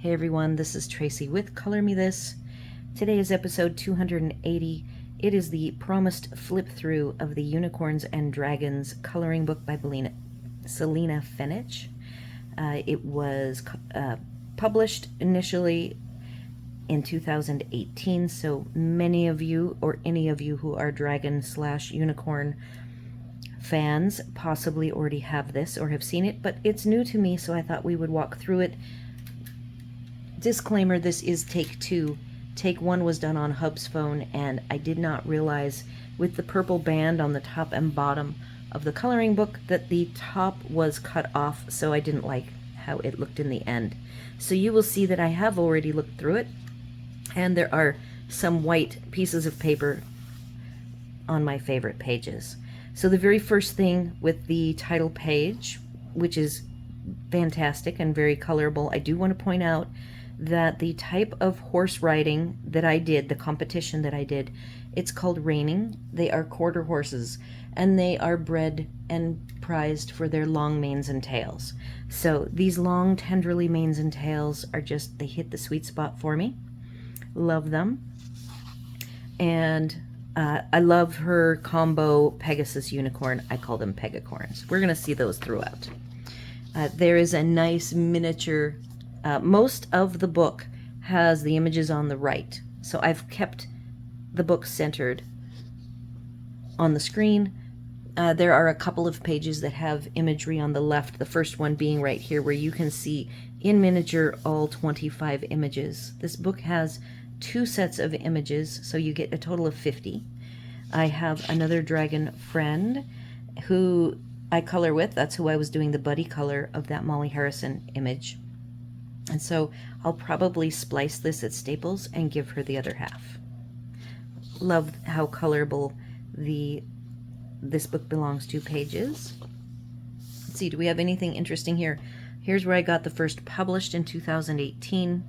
Hey everyone, this is Tracy with Color Me This. Today is episode 280. It is the promised flip through of the Unicorns and Dragons coloring book by Selina Fenech. It was published initially in 2018, so many of you, or any of you who are dragon/unicorn fans, possibly already have this or have seen it, but it's new to me, so I thought we would walk through it. Disclaimer, this is take 2. Take 1 was done on Hub's phone, and I did not realize with the purple band on the top and bottom of the coloring book that the top was cut off, so I didn't like how it looked in the end. So you will see that I have already looked through it, and there are some white pieces of paper on my favorite pages. So the very first thing with the title page, which is fantastic and very colorable, I do want to point out that the type of horse riding that I did, the competition that I did, it's called reining. They are quarter horses, and they are bred and prized for their long manes and tails. So these long, tenderly manes and tails are just, they hit the sweet spot for me. Love them. And I love her combo Pegasus unicorn. I call them Pegacorns. We're going to see those throughout. There is a nice miniature. Most of the book has the images on the right, so I've kept the book centered on the screen. There are a couple of pages that have imagery on the left, the first one being right here where you can see in miniature all 25 images. This book has 2 sets of images, so you get a total of 50. I have another dragon friend who I color with. That's who I was doing the buddy color of that Molly Harrison image. And so I'll probably splice this at Staples and give her the other half. Love how colorable this book belongs to pages. Let's see, do we have anything interesting here? Here's where I got the first published in 2018.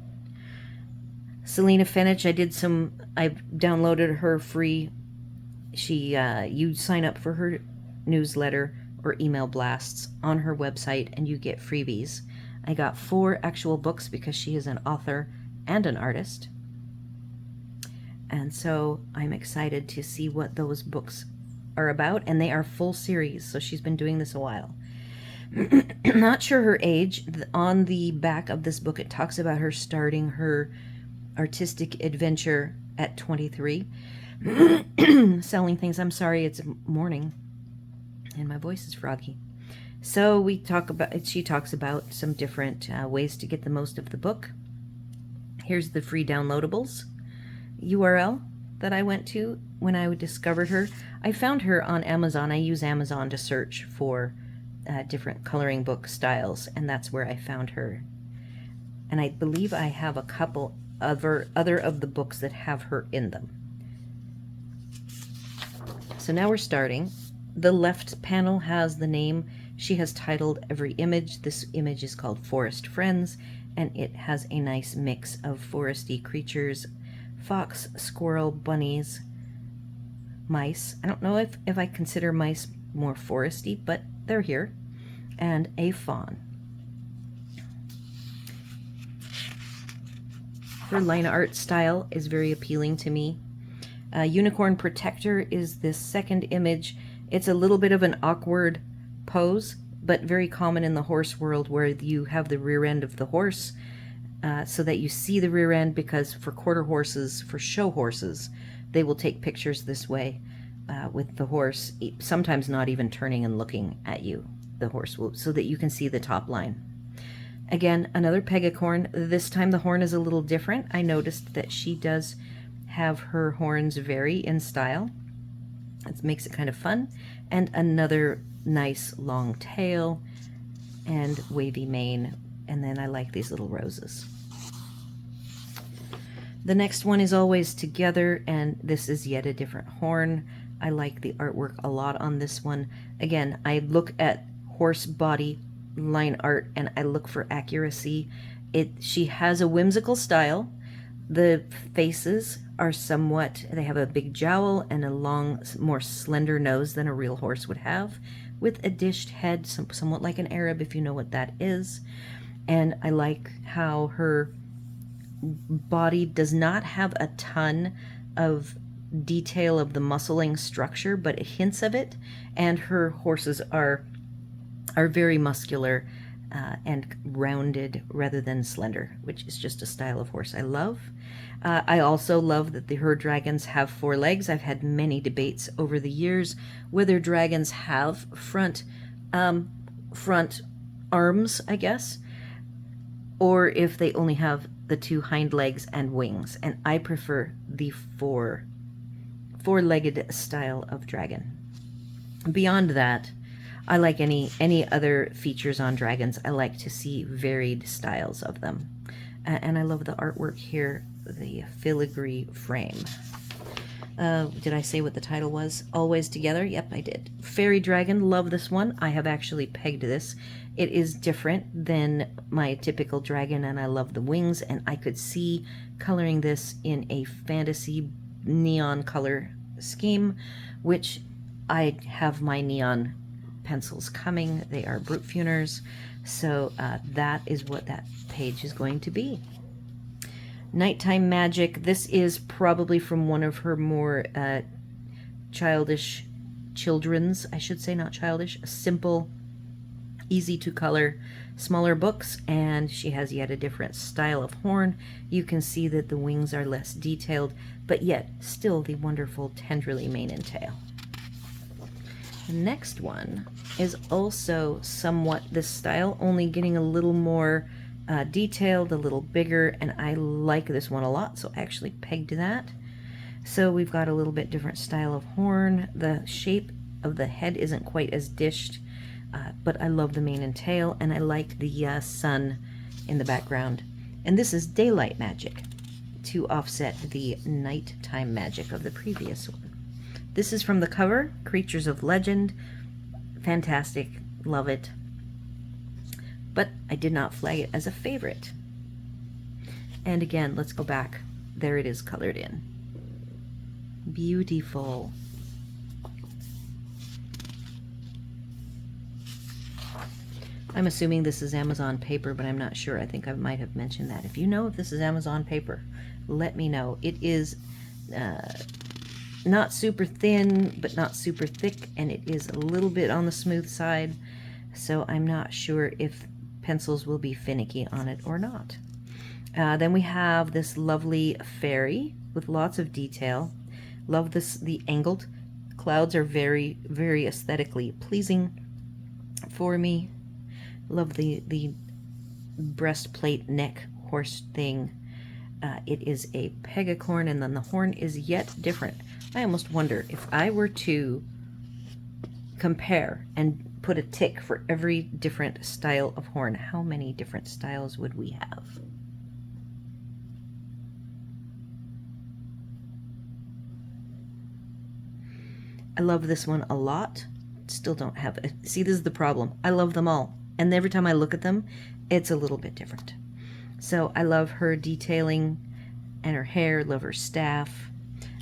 Selina Fenech, I downloaded her free. You sign up for her newsletter or email blasts on her website and you get freebies. I got 4 actual books because she is an author and an artist. And so I'm excited to see what those books are about. And they are full series, so she's been doing this a while. Not sure her age. On the back of this book, it talks about her starting her artistic adventure at 23. Selling things. I'm sorry, it's morning and my voice is froggy. So she talks about some different ways to get the most of the book. Here's the free downloadables URL that I went to when I discovered her. I found her on Amazon. I use Amazon to search for different coloring book styles, and that's where I found her. And I believe I have a couple other of the books that have her in them. So now we're starting. The left panel has the name. She has titled every image. This image is called Forest Friends, and it has a nice mix of foresty creatures: fox, squirrel, bunnies, mice. I don't know if I consider mice more foresty, but they're here, and a fawn. Her line art style is very appealing to me. Unicorn Protector is this second image. It's a little bit of an awkward pose, but very common in the horse world, where you have the rear end of the horse so that you see the rear end, because for quarter horses, for show horses, they will take pictures this way with the horse, sometimes not even turning and looking at you. The horse will, so that you can see the top line. Again, another Pegacorn. This time the horn is a little different. I noticed that she does have her horns vary in style. It makes it kind of fun. And another nice long tail and wavy mane. And then I like these little roses. The next one is Always Together, and this is yet a different horn. I like the artwork a lot on this one. Again, I look at horse body line art and I look for accuracy. She has a whimsical style. The faces are they have a big jowl and a long, more slender nose than a real horse would have, with a dished head, somewhat like an Arab, if you know what that is. And I like how her body does not have a ton of detail of the muscling structure, but it hints of it, and her horses are very muscular and rounded rather than slender, which is just a style of horse I love. I also love that her dragons have 4 legs. I've had many debates over the years whether dragons have front arms, I guess, or if they only have the 2 hind legs and wings, and I prefer the four-legged style of dragon. Beyond that, I like any other features on dragons. I like to see varied styles of them. And I love the artwork here, the filigree frame. Did I say what the title was? Always Together? Yep, I did. Fairy Dragon, love this one. I have actually pegged this. It is different than my typical dragon, and I love the wings, and I could see coloring this in a fantasy neon color scheme, which I have my neon pencils coming. They are Brute Funers, so that is what that page is going to be. Nighttime Magic. This is probably from one of her more children's, I should say, not childish, simple, easy to color, smaller books, and she has yet a different style of horn. You can see that the wings are less detailed, but yet still the wonderful tenderly mane and tail. The next one is also somewhat this style, only getting a little more detailed, a little bigger, and I like this one a lot, so I actually pegged that. So we've got a little bit different style of horn. The shape of the head isn't quite as dished, but I love the mane and tail, and I like the sun in the background. And this is Daylight Magic to offset the nighttime magic of the previous one. This is from the cover, Creatures of Legend. Fantastic, love it. But I did not flag it as a favorite. And again, let's go back. There it is colored in. Beautiful. I'm assuming this is Amazon paper, but I'm not sure. I think I might have mentioned that. If you know if this is Amazon paper, let me know. It is not super thin, but not super thick, and it is a little bit on the smooth side, so I'm not sure if pencils will be finicky on it or not. Then we have this lovely fairy with lots of detail. Love this. The angled clouds are very, very aesthetically pleasing for me. Love the breastplate neck horse thing. It is a pegacorn, and then the horn is yet different. I almost wonder if I were to compare and put a tick for every different style of horn, how many different styles would we have? I love this one a lot. Still don't have it. See, this is the problem. I love them all, and every time I look at them, it's a little bit different. So I love her detailing and her hair, love her staff.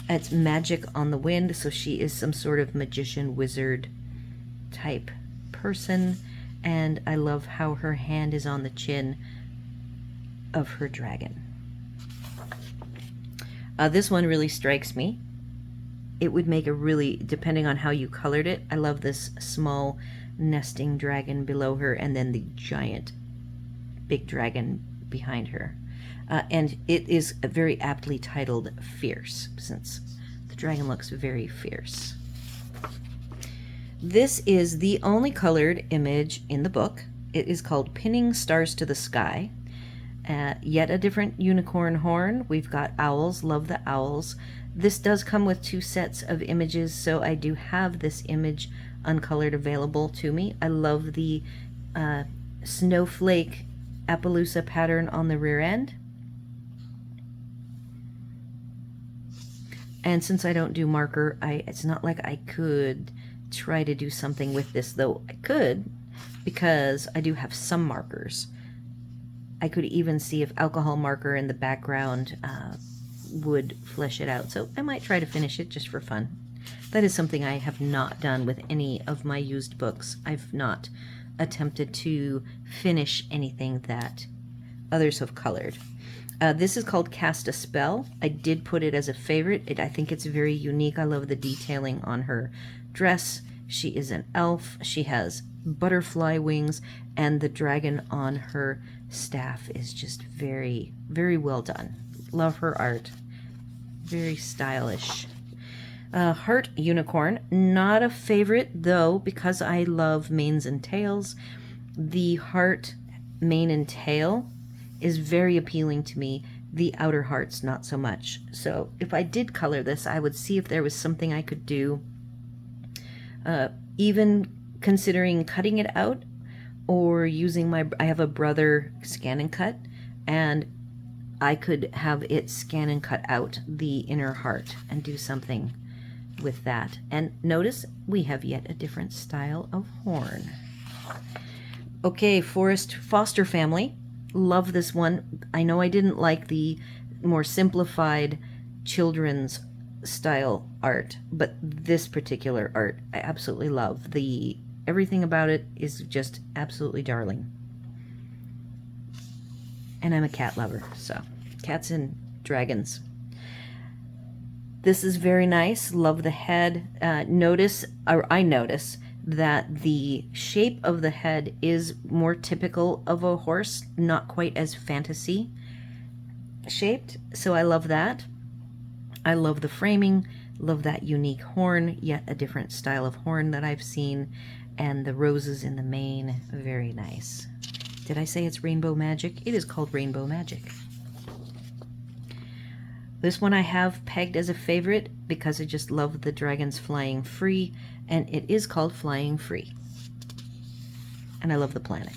It's magic on the wind, so she is some sort of magician wizard type person, and I love how her hand is on the chin of her dragon. This one really strikes me. It would make a really, depending on how you colored it, I love this small nesting dragon below her and then the giant big dragon behind her. And it is very aptly titled Fierce, since the dragon looks very fierce. This is the only colored image in the book. It is called Pinning Stars to the Sky. Yet a different unicorn horn. We've got owls, love the owls. This does come with 2 sets of images, so I do have this image uncolored available to me. I love the snowflake Appaloosa pattern on the rear end. And since I don't do marker, it's not like I could try to do something with this, though I could, because I do have some markers. I could even see if alcohol marker in the background would flesh it out. So I might try to finish it just for fun. That is something I have not done with any of my used books. I've not attempted to finish anything that others have colored. This is called Cast a Spell. I did put it as a favorite. I think it's very unique. I love the detailing on her dress. She is an elf. She has butterfly wings, and the dragon on her staff is just very, very well done. Love her art. Very stylish. Heart Unicorn. Not a favorite, though, because I love manes and tails. The heart, mane, and tail is very appealing to me. The outer hearts, not so much. So if I did color this, I would see if there was something I could do, even considering cutting it out or using I have a brother scan and cut, and I could have it scan and cut out the inner heart and do something with that. And notice we have yet a different style of horn. Okay, Forest Foster Family. Love this one. I know I didn't like the more simplified children's style art, but this particular art I absolutely love. Everything about it is just absolutely darling. And I'm a cat lover, so cats and dragons. This is very nice. Love the head. I notice that the shape of the head is more typical of a horse, not quite as fantasy shaped, so I love that. I love the framing, love that unique horn, yet a different style of horn that I've seen, and the roses in the mane, very nice. Did I say it's Rainbow Magic? It is called Rainbow Magic. This one I have pegged as a favorite because I just love the dragons flying free, and it is called Flying Free. And I love the planet.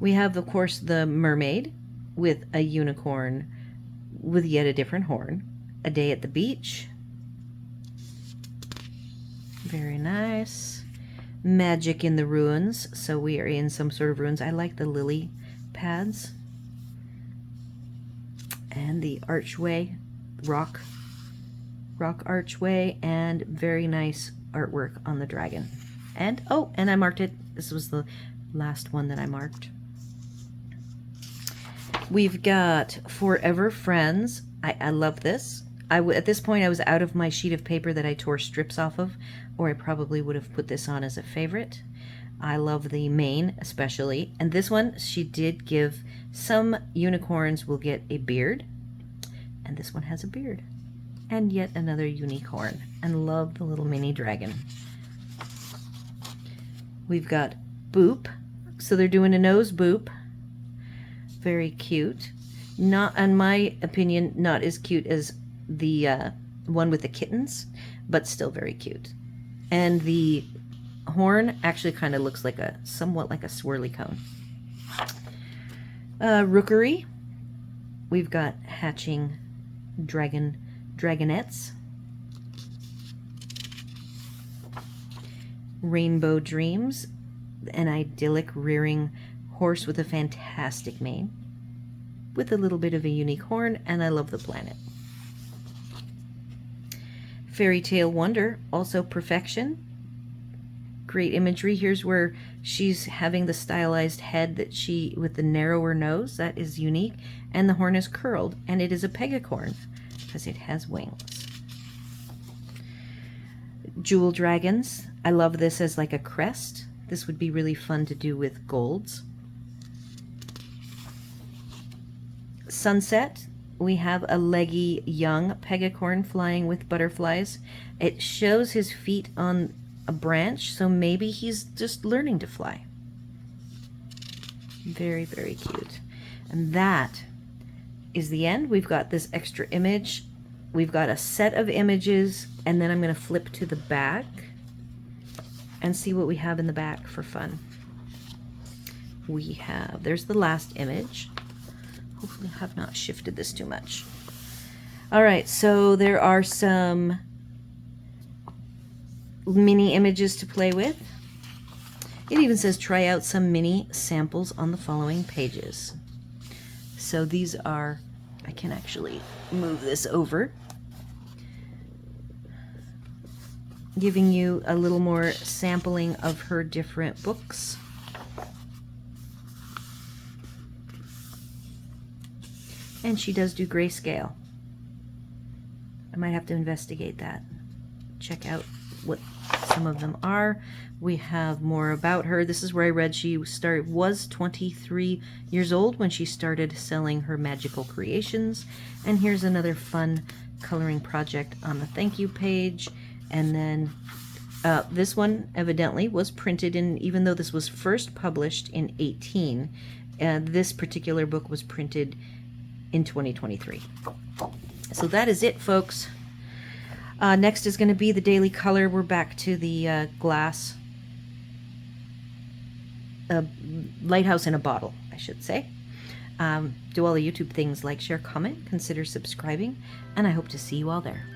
We have, of course, the mermaid with a unicorn with yet a different horn. A Day at the Beach. Very nice. Magic in the Ruins. So we are in some sort of ruins. I like the lily pads. And the archway, rock archway, and very nice artwork on the dragon. And oh, and I marked it. This was the last one that I marked. We've got Forever Friends. I love this. At this point I was out of my sheet of paper that I tore strips off of, or I probably would have put this on as a favorite. I love the mane especially, and this one she did give. Some unicorns will get a beard, and this one has a beard, and yet another unique horn. And love the little mini dragon. We've got Boop, so they're doing a nose boop. Very cute. Not, in my opinion, not as cute as the one with the kittens, but still very cute. And the horn actually kind of looks like somewhat like a swirly cone. Rookery. We've got hatching dragonettes. Rainbow Dreams, an idyllic rearing horse with a fantastic mane, with a little bit of a unique horn, and I love the planet. Fairy Tale Wonder, also perfection. Great imagery. Here's where she's having the stylized head with the narrower nose. That is unique. And the horn is curled, and it is a pegacorn because it has wings. Jewel Dragons. I love this as like a crest. This would be really fun to do with golds. Sunset. We have a leggy young pegacorn flying with butterflies. It shows his feet on a branch, so maybe he's just learning to fly. Very, very cute. And that is the end. We've got this extra image. We've got a set of images, and then I'm going to flip to the back and see what we have in the back for fun. There's the last image. Hopefully I have not shifted this too much. All right, so there are some mini images to play with. It even says try out some mini samples on the following pages. So these are, I can actually move this over, giving you a little more sampling of her different books. And she does do grayscale. I might have to investigate that. Check out what some of them are. We have more about her. This is where I read she was 23 years old when she started selling her magical creations. And here's another fun coloring project on the thank you page. And then this one evidently was printed in, even though this was first published in 18, this particular book was printed in 2023. So that is it, folks. Next is going to be the daily color. We're back to the glass lighthouse in a bottle, I should say. Do all the YouTube things, like, share, comment, consider subscribing, and I hope to see you all there.